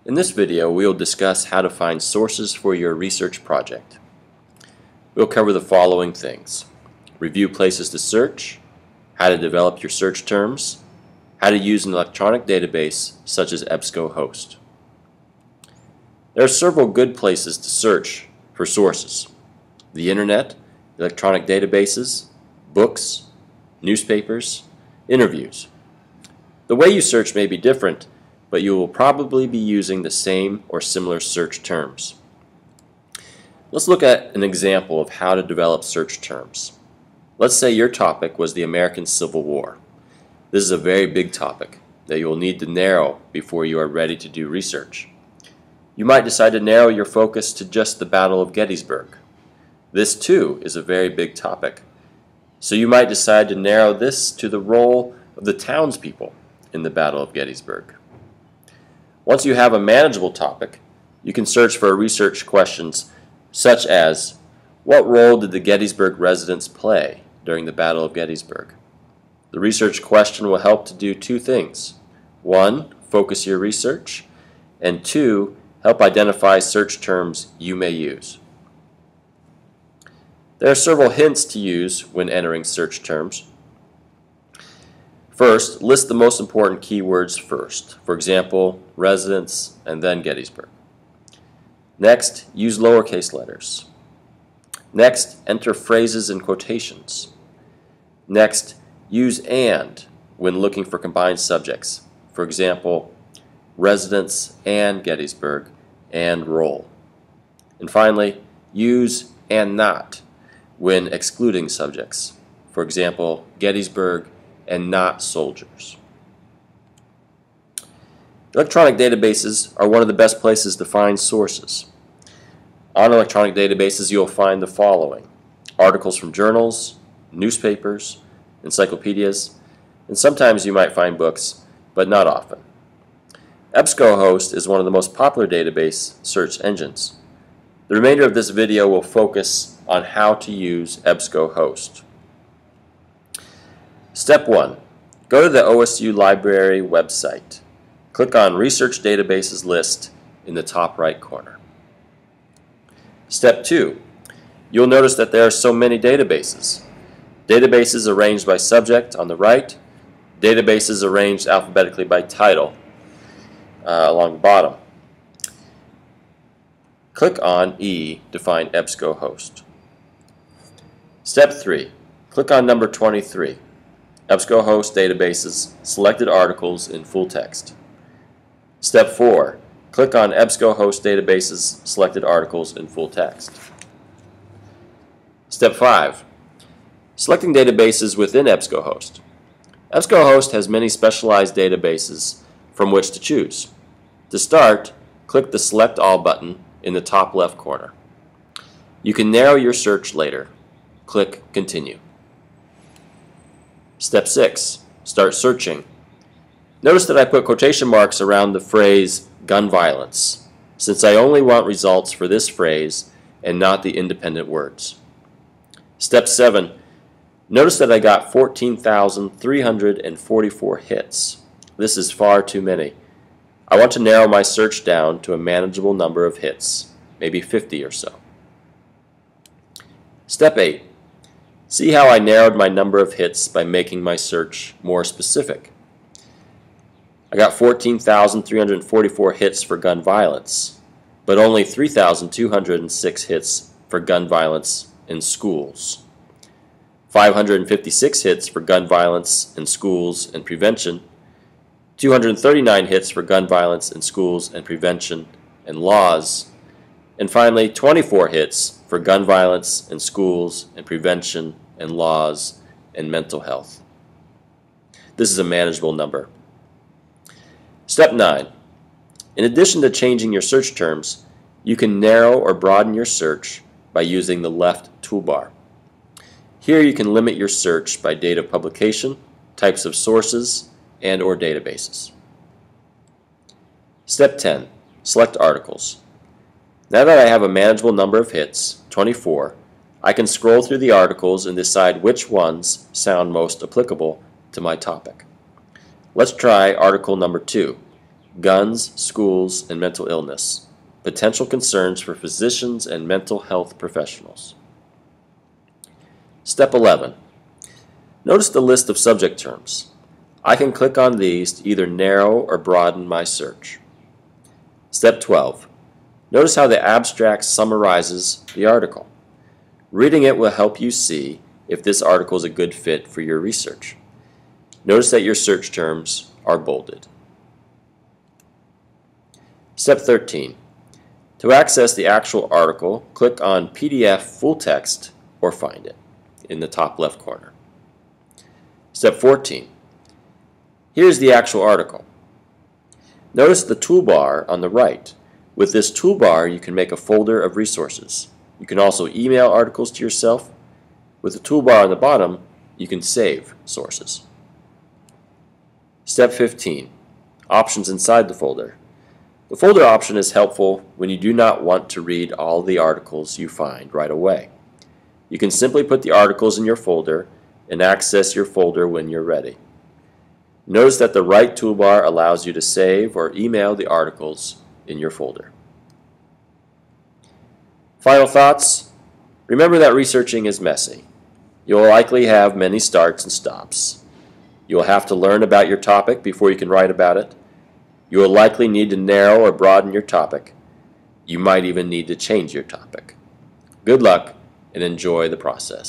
In this video, we will discuss how to find sources for your research project. We'll cover the following things: review places to search, how to develop your search terms, how to use an electronic database such as EBSCOhost. There are several good places to search for sources: the internet, electronic databases, books, newspapers, interviews. The way you search may be different, but you will probably be using the same or similar search terms. Let's look at an example of how to develop search terms. Let's say your topic was the American Civil War. This is a very big topic that you will need to narrow before you are ready to do research. You might decide to narrow your focus to just the Battle of Gettysburg. This too is a very big topic. So you might decide to narrow this to the role of the townspeople in the Battle of Gettysburg. Once you have a manageable topic, you can search for research questions such as, what role did the Gettysburg residents play during the Battle of Gettysburg? The research question will help to do two things. One, focus your research, and two, help identify search terms you may use. There are several hints to use when entering search terms. First, list the most important keywords first. For example, residents and then Gettysburg. Next, use lowercase letters. Next, enter phrases and quotations. Next, use and when looking for combined subjects. For example, residents and Gettysburg and role. And finally, use and not when excluding subjects. For example, Gettysburg and not soldiers. Electronic databases are one of the best places to find sources. On electronic databases, you'll find the following: articles from journals, newspapers, encyclopedias, and sometimes you might find books, but not often. EBSCOhost is one of the most popular database search engines. The remainder of this video will focus on how to use EBSCOhost. Step 1. Go to the OSU Library website. Click on Research Databases list in the top right corner. Step 2. You'll notice that there are so many databases. Databases arranged by subject on the right, databases arranged alphabetically by title along the bottom. Click on E to find EBSCOhost. Step 3. Click on number 23. EBSCOhost databases, selected articles in full text. Step 4. Click on EBSCOhost databases, selected articles in full text. Step 5. Selecting databases within EBSCOhost. EBSCOhost has many specialized databases from which to choose. To start, click the Select All button in the top left corner. You can narrow your search later. Click Continue. Step 6. Start searching. Notice that I put quotation marks around the phrase gun violence, since I only want results for this phrase and not the independent words. Step 7. Notice that I got 14,344 hits. This is far too many. I want to narrow my search down to a manageable number of hits, maybe 50 or so. Step 8. See how I narrowed my number of hits by making my search more specific. I got 14,344 hits for gun violence, but only 3,206 hits for gun violence in schools, 556 hits for gun violence in schools and prevention, 239 hits for gun violence in schools and prevention and laws, and finally 24 hits for gun violence in schools and prevention and laws and mental health. This is a manageable number. Step 9. In addition to changing your search terms, you can narrow or broaden your search by using the left toolbar. Here you can limit your search by date of publication, types of sources, and/or databases. Step 10. Select articles. Now that I have a manageable number of hits, 24, I can scroll through the articles and decide which ones sound most applicable to my topic. Let's try article number 2, guns, schools, and mental illness. Potential concerns for physicians and mental health professionals. Step 11. Notice the list of subject terms. I can click on these to either narrow or broaden my search. Step 12. Notice how the abstract summarizes the article. Reading it will help you see if this article is a good fit for your research. Notice that your search terms are bolded. Step 13. To access the actual article, click on PDF full text or find it in the top left corner. Step 14. Here's the actual article. Notice the toolbar on the right. With this toolbar, you can make a folder of resources. You can also email articles to yourself. With the toolbar on the bottom, you can save sources. Step 15. Options inside the folder. The folder option is helpful when you do not want to read all the articles you find right away. You can simply put the articles in your folder and access your folder when you're ready. Notice that the right toolbar allows you to save or email the articles in your folder. Final thoughts? Remember that researching is messy. You will likely have many starts and stops. You will have to learn about your topic before you can write about it. You will likely need to narrow or broaden your topic. You might even need to change your topic. Good luck and enjoy the process.